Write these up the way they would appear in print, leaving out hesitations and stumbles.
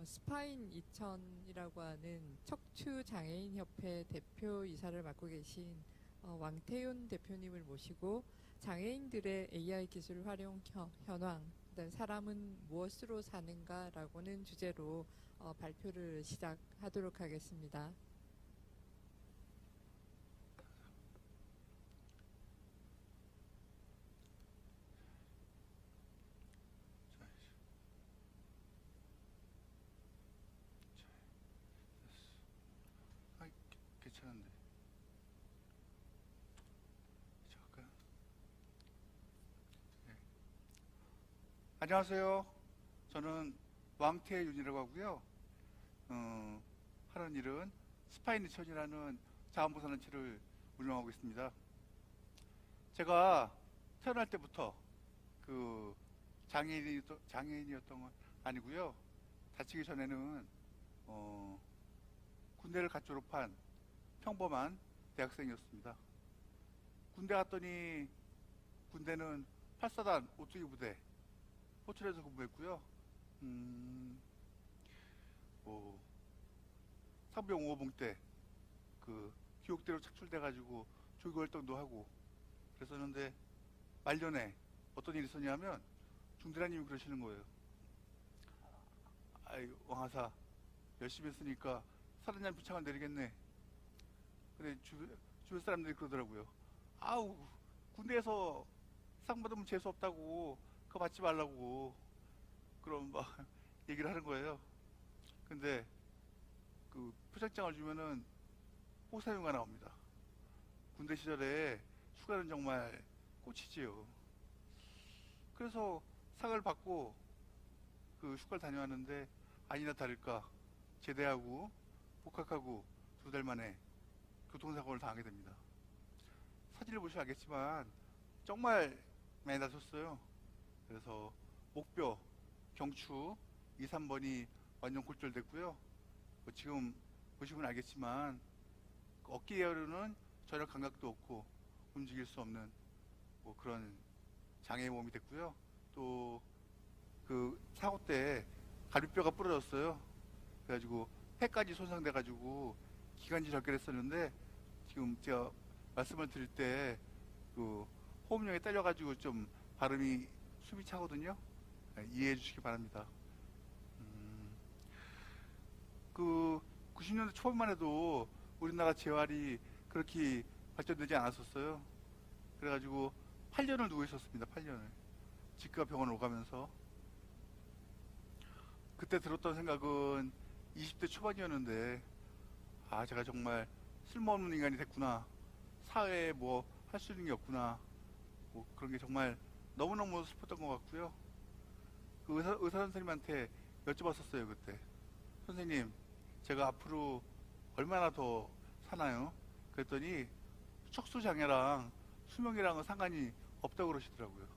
스파인 2000이라고 하는 척추장애인협회 대표이사를 맡고 계신 왕태윤 대표님을 모시고 장애인들의 AI 기술 활용 현황, 그다음 사람은 무엇으로 사는가라고는 주제로 발표를 시작하도록 하겠습니다. 괜찮은데. 잠깐. 네. 안녕하세요. 저는 왕태윤이라고 하고요. 하는 일은 스파이니천이라는 자원보상단체를 운영하고 있습니다. 제가 태어날 때부터 그 장애인이었던 건 아니고요. 다치기 전에는 군대를 갓 졸업한 평범한 대학생이었습니다. 군대 갔더니 군대는 8사단 오뚜기 부대 호출에서 근무했고요. 상병 5호봉 때 그 기옥대로 착출돼가지고 조교 활동도 하고 그랬었는데 말년에 어떤 일이 있었냐면 중대장님이 그러시는 거예요. 아이 왕하사 열심히 했으니까 사단장 비창을 내리겠네. 근데 주변 사람들이 그러더라고요. 아우 군대에서 상 받으면 재수 없다고 그거 받지 말라고 그런 막 얘기를 하는 거예요. 근데 그 표창장을 주면은 호사용가 나옵니다. 군대 시절에 휴가는 정말 꽃이지요. 그래서 상을 받고 그 휴가를 다녀왔는데 아니나 다를까 제대하고 복학하고 2달 만에 교통사고를 당하게 됩니다. 사진을 보시면 알겠지만 정말 많이 다쳤어요. 그래서 목뼈, 경추 2, 3번이 완전 골절됐고요. 지금 보시면 알겠지만 어깨에는 전혀 감각도 없고 움직일 수 없는 그런 장애의 몸이 됐고요. 또 그 사고 때 갈비뼈가 부러졌어요. 그래가지고 폐까지 손상돼가지고 기관지 절개했었는데 지금 제가 말씀을 드릴 때 그 호흡력에 딸려가지고 좀 발음이 숨이 차거든요. 네, 이해해 주시기 바랍니다. 그 90년대 초반만 해도 우리나라 재활이 그렇게 발전되지 않았었어요. 그래가지고 8년을 누워 있었습니다. 8년을 치과 병원을 오가면서 그때 들었던 생각은 20대 초반이었는데 아 제가 정말 쓸모없는 인간이 됐구나. 사회에 뭐 할 수 있는 게 없구나. 그런 게 정말 너무너무 슬펐던 것 같고요. 그 의사 선생님한테 여쭤봤었어요. 그때 선생님 제가 앞으로 얼마나 더 사나요? 그랬더니 척수장애랑 수명이랑은 상관이 없다고 그러시더라고요.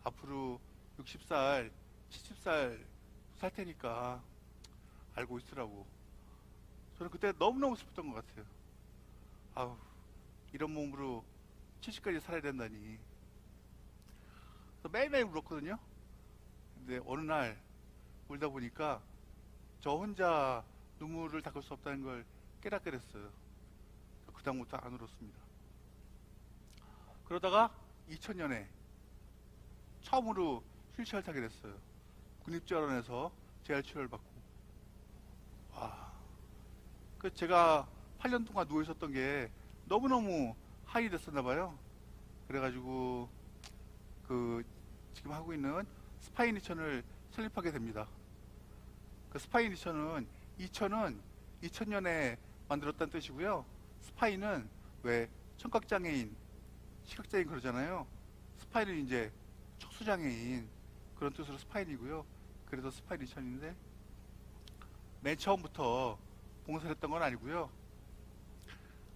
앞으로 60살, 70살 살 테니까 알고 있으라고. 저는 그때 너무너무 슬펐던 것 같아요. 아우, 이런 몸으로 70까지 살아야 된다니. 그래서 매일매일 울었거든요. 근데 어느 날 울다 보니까 저 혼자 눈물을 닦을 수 없다는 걸 깨닫게 됐어요. 그다음부터 안 울었습니다. 그러다가 2000년에 처음으로 휠체어를 타게 됐어요. 국립재활원에서 재활치료를 받고. 와, 그 제가 8년 동안 누워 있었던 게 너무너무 하이 됐었나 봐요. 그래가지고 그 지금 하고 있는 스파이니천을 설립하게 됩니다. 그 스파이니천은 2000년에 만들었다는 뜻이고요. 스파이는 왜 청각장애인, 시각장애인 그러잖아요. 스파이는 이제 척수장애인 그런 뜻으로 스파인이고요. 그래서 스파이니천인데 맨 처음부터 봉사를 했던 건 아니고요.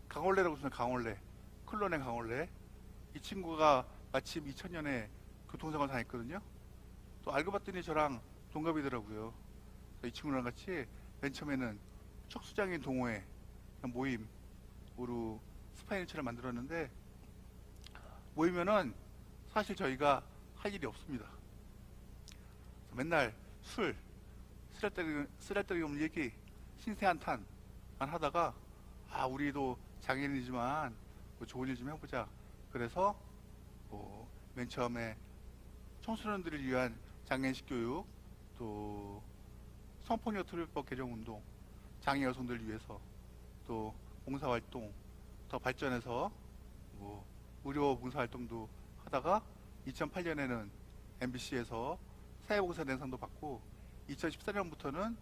강원래라고 쓰는 강원래, 클론의 강원래. 이 친구가 마침 2000년에 교통사고를 당했거든요. 또 알고 봤더니 저랑 동갑이더라고요. 이 친구랑 같이 맨 처음에는 척수장애인 동호회 모임으로 스파이니천을 만들었는데 모이면은 사실 저희가 할 일이 없습니다. 맨날 술, 쓰잘데기 없는 얘기, 신세한탄만 하다가, 아, 우리도 장애인이지만 뭐 좋은 일 좀 해보자. 그래서 맨 처음에 청소년들을 위한 장애인식 교육, 또 성폭력 특별법 개정 운동, 장애 여성들을 위해서 또 봉사활동 더 발전해서 뭐 의료 봉사활동도 하다가 2008년에는 MBC에서 사회봉사대상도 받고 2014년부터는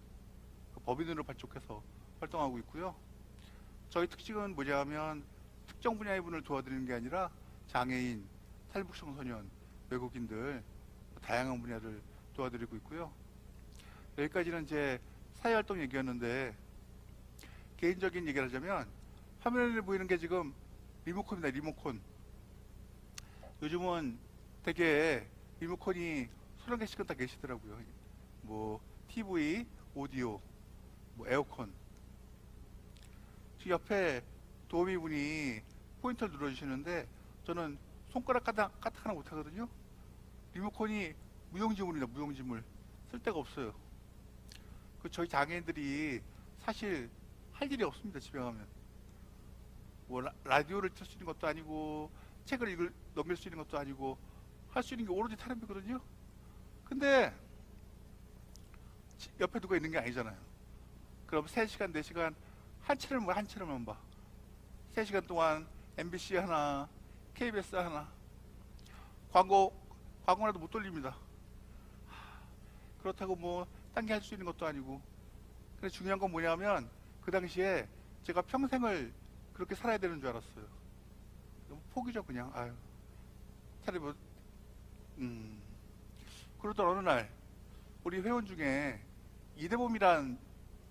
법인으로 발족해서 활동하고 있고요. 저희 특징은 뭐냐 하면 특정 분야의 분을 도와드리는 게 아니라 장애인, 탈북청소년, 외국인들 다양한 분야를 도와드리고 있고요. 여기까지는 이제 사회활동 얘기였는데 개인적인 얘기를 하자면 화면에 보이는 게 지금 리모컨입니다. 리모컨. 요즘은 되게 리모컨이 30개씩은 다 계시더라고요. 뭐 TV, 오디오, 뭐 에어컨. 지금 옆에 도우미분이 포인트를 눌러주시는데 저는 손가락 까딱 하나 못하거든요. 리모컨이 무용지물이다. 무용지물. 쓸 데가 없어요. 저희 장애인들이 사실 할 일이 없습니다. 집에 가면 뭐 라디오를 틀 수 있는 것도 아니고 책을 넘길 수 있는 것도 아니고 할 수 있는 게 오로지 텔레비거든요. 근데 옆에 누가 있는 게 아니잖아요. 그럼 3시간, 4시간 한 채널만 봐. 3시간 동안 MBC 하나, KBS 하나, 광고라도 못 돌립니다. 그렇다고 뭐 딴 게 할 수 있는 것도 아니고. 근데 중요한 건 뭐냐면 그 당시에 제가 평생을 그렇게 살아야 되는 줄 알았어요. 너무 포기죠 그냥. 아유, 차라리 뭐 그러던 어느 날 우리 회원 중에 이대범이란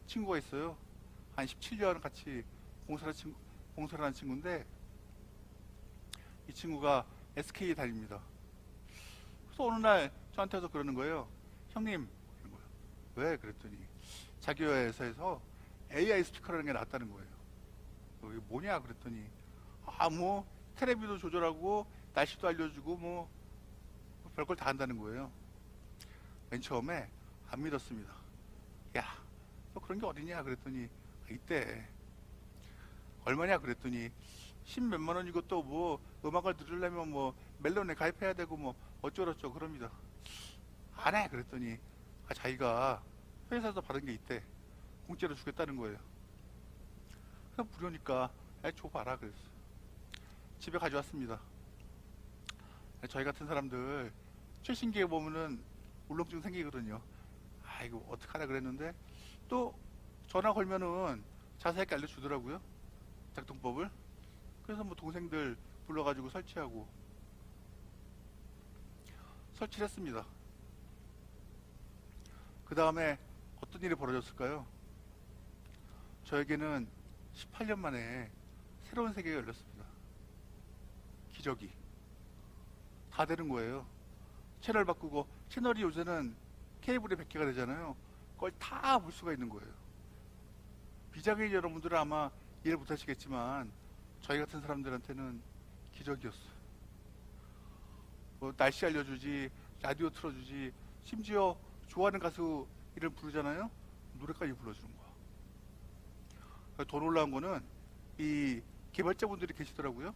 친구가 있어요. 한 17년 같이 봉사를 한 친구인데 이 친구가 SK에 다닙니다. 그래서 어느 날 저한테 와서 그러는 거예요. 형님, 그러는 거예요. 왜? 그랬더니 자기 회사에서 AI 스피커라는 게 나왔다는 거예요. 이게 뭐냐? 그랬더니 뭐 텔레비도 조절하고 날씨도 알려주고 뭐 별걸 다 한다는 거예요. 맨 처음에 안 믿었습니다. 야, 너 그런 게 어디냐? 그랬더니 이때 얼마냐? 그랬더니 10몇만 원이고 또 뭐 음악을 들으려면 뭐 멜론에 가입해야 되고 뭐 어쩌고저쩌고 그럽니다. 안 해. 그랬더니 자기가 회사에서 받은 게 있대. 공짜로 주겠다는 거예요. 그래서 부르니까 줘봐라 그랬어. 집에 가져왔습니다. 저희 같은 사람들 최신 기계 보면은 울렁증 생기거든요. 이거 어떡하나 그랬는데 또 전화 걸면은 자세하게 알려주더라고요. 작동법을. 그래서 뭐 동생들 불러가지고 설치를 했습니다. 그 다음에 어떤 일이 벌어졌을까요? 저에게는 18년 만에 새로운 세계가 열렸습니다. 기적이. 다 되는 거예요. 채널 바꾸고, 채널이 요새는 케이블이 100개가 되잖아요. 그걸 다 볼 수가 있는 거예요. 비장애인 여러분들은 아마 이해 못하시겠지만 저희 같은 사람들한테는 기적이었어요. 뭐 날씨 알려주지, 라디오 틀어주지, 심지어 좋아하는 가수 이름 부르잖아요. 노래까지 불러주는 거야. 더 놀라운 거는 이 개발자분들이 계시더라고요.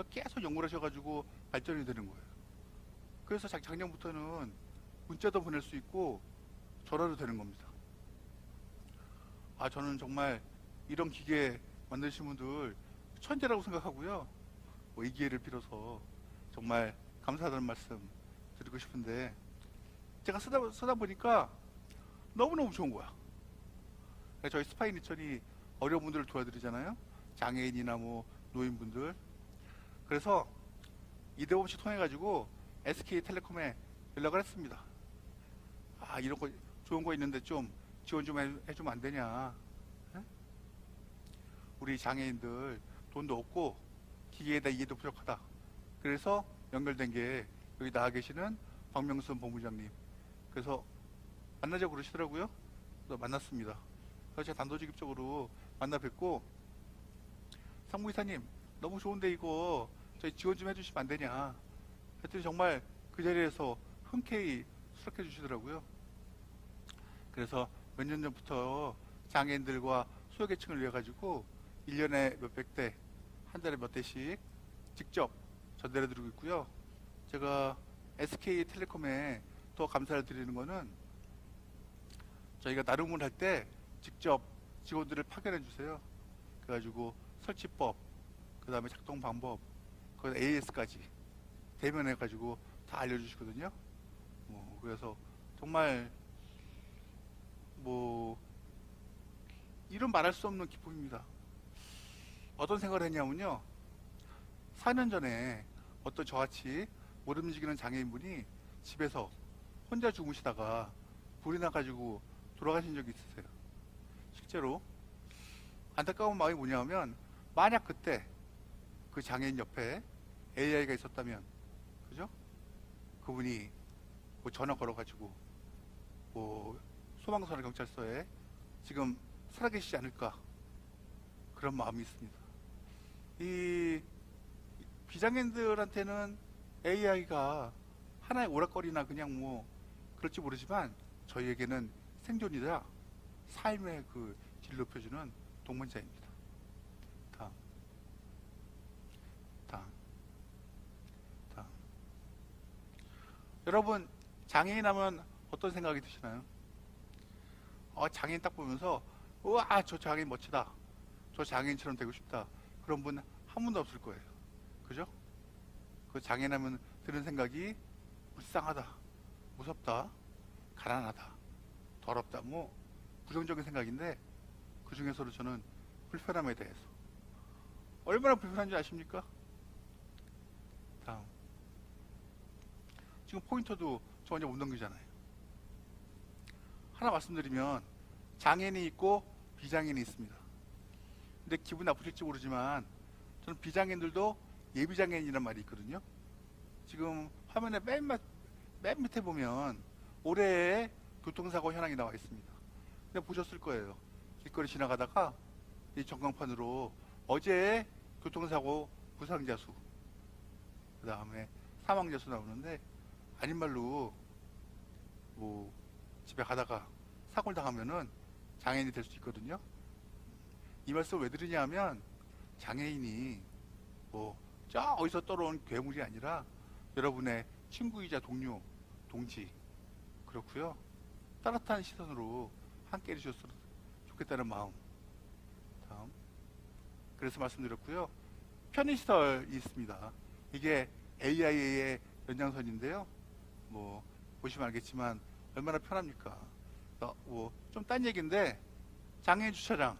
계속 연구를 하셔가지고 발전이 되는 거예요. 그래서 작년부터는 문자도 보낼 수 있고 전화도 되는 겁니다. 저는 정말 이런 기계 만드신 분들 천재라고 생각하고요. 이 기회를 빌어서 정말 감사하다는 말씀 드리고 싶은데 제가 쓰다 보니까 너무너무 좋은 거야. 저희 스파인 이천이 어려운 분들을 도와드리잖아요. 장애인이나 뭐 노인분들. 그래서 이대범 씨 통해가지고 SK텔레콤에 연락을 했습니다. 이런 거 좋은 거 있는데 좀 지원 좀 해주면 안 되냐. 에? 우리 장애인들 돈도 없고 기계에다 이해도 부족하다. 그래서 연결된 게 여기 나와 계시는 박명순 본부장님. 그래서 만나자고 그러시더라고요. 그래서 만났습니다. 그래서 제가 단도직입적으로 만나 뵙고 상무이사님 너무 좋은데 이거 저희 지원 좀 해주시면 안 되냐. 그랬더니 정말 그 자리에서 흔쾌히 수락해 주시더라고요. 그래서 몇 년 전부터 장애인들과 소외계층을 위해 가지고 1년에 몇백 대, 한 달에 몇 대씩 직접 전달해 드리고 있고요. 제가 SK텔레콤에 더 감사를 드리는 거는 저희가 나눔을 할 때 직접 직원들을 파견해 주세요. 그래가지고 설치법, 그 다음에 작동 방법, 거기다 AS까지 대면해가지고 다 알려주시거든요. 그래서 정말 뭐 이런 말할 수 없는 기쁨입니다. 어떤 생각을 했냐면요. 4년 전에 어떤 저같이 못 움직이는 장애인분이 집에서 혼자 주무시다가 불이 나가지고 돌아가신 적이 있으세요. 실제로 안타까운 마음이 뭐냐면 만약 그때 그 장애인 옆에 AI가 있었다면, 그죠? 그분이 뭐 전화 걸어가지고 뭐 소방서나 경찰서에 지금 살아계시지 않을까, 그런 마음이 있습니다. 이 비장애인들한테는 AI가 하나의 오락거리나 그냥 뭐 그럴지 모르지만 저희에게는 생존이자 삶의 그 질 높여주는 동반자입니다. 다음, 다음, 다음. 여러분, 장애인 하면 어떤 생각이 드시나요? 장애인 딱 보면서 우와, 저 장애인 멋지다, 저 장애인처럼 되고 싶다, 그런 분 한 분도 없을 거예요. 그죠? 그 장애인 하면 드는 생각이 불쌍하다, 무섭다, 가난하다, 더럽다, 뭐 부정적인 생각인데, 그 중에서도 저는 불편함에 대해서 얼마나 불편한지 아십니까? 다음. 지금 포인터도 저 혼자 못 넘기잖아요. 하나 말씀드리면 장애인이 있고 비장애인이 있습니다. 근데 기분 나쁘실지 모르지만 저는 비장애인들도 예비장애인이란 말이 있거든요. 지금 화면에 맨 밑에 보면 올해의 교통사고 현황이 나와 있습니다. 근데 보셨을 거예요. 길거리 지나가다가 이 전광판으로 어제의 교통사고 부상자 수, 그 다음에 사망자 수 나오는데, 아닌 말로 뭐 집에 가다가 사고를 당하면은 장애인이 될 수 있거든요. 이 말씀을 왜 드리냐 하면 장애인이 뭐 저 어디서 떨어온 괴물이 아니라 여러분의 친구이자 동료, 동지, 그렇고요. 따뜻한 시선으로 함께 해주셨으면 좋겠다는 마음. 다음. 그래서 말씀드렸고요. 편의시설이 있습니다. 이게 AI의 연장선인데요. 뭐 보시면 알겠지만 얼마나 편합니까? 뭐 좀 딴 얘기인데, 장애인 주차장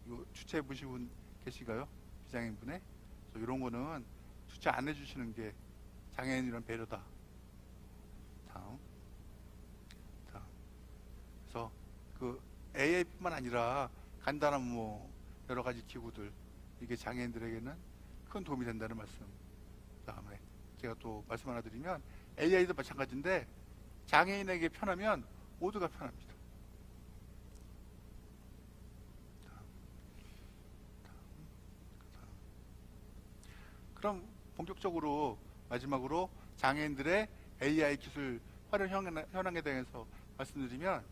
이거 주차해 보신 분 계신가요? 비장애인 분에? 이런 거는 주차 안 해주시는 게 장애인이란 배려다. 다음. 다음. 그래서 그 AI뿐만 아니라 간단한 뭐 여러 가지 기구들, 이게 장애인들에게는 큰 도움이 된다는 말씀. 다음에 제가 또 말씀 하나 드리면 AI도 마찬가지인데 장애인에게 편하면 모두가 편합니다. 그럼 본격적으로 마지막으로 장애인들의 AI 기술 활용 현황에 대해서 말씀드리면,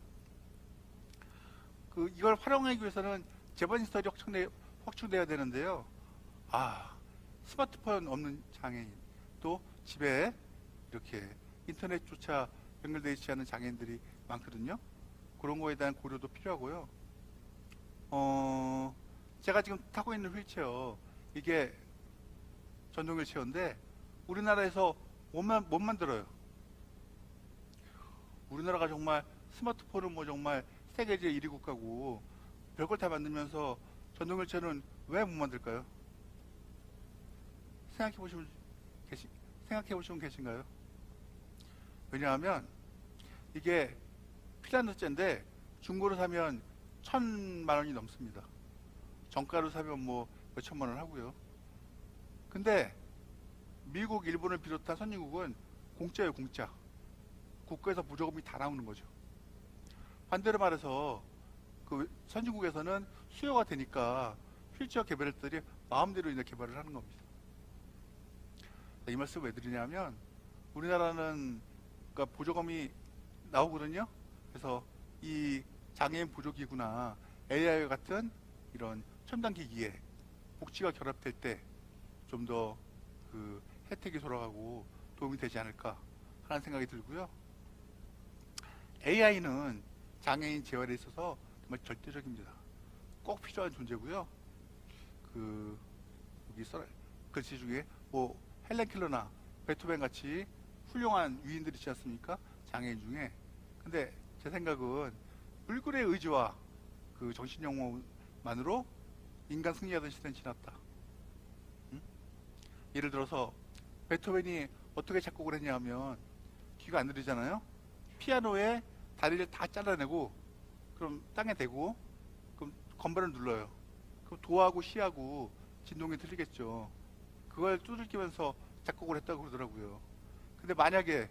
이걸 활용하기 위해서는 재반 시설이 확충돼야 되는데요. 스마트폰 없는 장애인, 또 집에 이렇게 인터넷조차 연결되어 있지 않은 장애인들이 많거든요. 그런 거에 대한 고려도 필요하고요. 제가 지금 타고 있는 휠체어, 이게 전동 휠체어인데 우리나라에서 못 만들어요. 우리나라가 정말 스마트폰은 뭐 정말 세계제 1위 국가고 별걸 다 만들면서 전동 휠체어는 왜 못 만들까요? 생각해 보시면 계신가요? 왜냐하면 이게 핀란드제인데 중고로 사면 1,000만 원이 넘습니다. 정가로 사면 뭐 몇천만 원 하고요. 근데 미국, 일본을 비롯한 선진국은 공짜예요, 공짜. 국가에서 보조금이 다 나오는 거죠. 반대로 말해서 그 선진국에서는 수요가 되니까 휠체어 개발들이 마음대로 이제 개발을 하는 겁니다. 이 말씀 왜 드리냐면 우리나라는 그러니까 보조금이 나오거든요. 그래서 이 장애인 보조기구나 AI와 같은 이런 첨단 기기에 복지가 결합될 때 좀 더 그 혜택이 돌아가고 도움이 되지 않을까 하는 생각이 들고요. AI는 장애인 재활에 있어서 정말 절대적입니다. 꼭 필요한 존재고요. 그 여기 써 글씨 중에 뭐 헬렌 켈러나 베토벤 같이 훌륭한 위인들이 있지 않습니까? 장애인 중에. 근데 제 생각은 불굴의 의지와 그 정신영웅만으로 인간 승리하던 시대는 지났다. 응? 예를 들어서 베토벤이 어떻게 작곡을 했냐 하면 귀가 안 들리잖아요. 피아노에 다리를 다 잘라내고 그럼 땅에 대고 그럼 건반을 눌러요. 그럼 도하고 시하고 진동이 들리겠죠. 그걸 두들기면서 작곡을 했다고 그러더라고요. 근데 만약에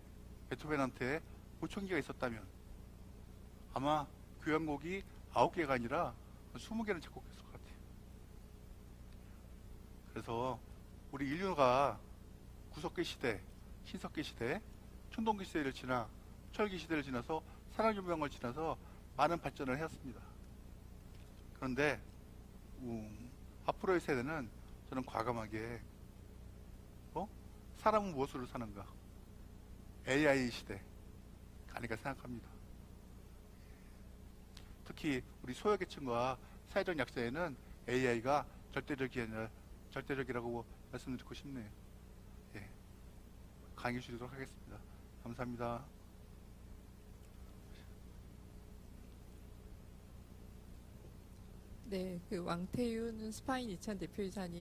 베토벤한테 보청기가 있었다면 아마 교향곡이 9개가 아니라 20개는 작곡했을 것 같아요. 그래서 우리 인류가 구석기 시대, 신석기 시대, 청동기 시대를 지나 철기 시대를 지나서 산업혁명을 지나서 많은 발전을 해왔습니다. 그런데 앞으로의 세대는 저는 과감하게 사람은 무엇으로 사는가? AI 시대 아닐까 생각합니다. 특히 우리 소외계층과 사회적 약자에는 AI가 절대적이라고 말씀드리고 싶네요. 예, 강의 줄이도록 하겠습니다. 감사합니다. 네, 그 왕태윤 스파인 2000 대표이사님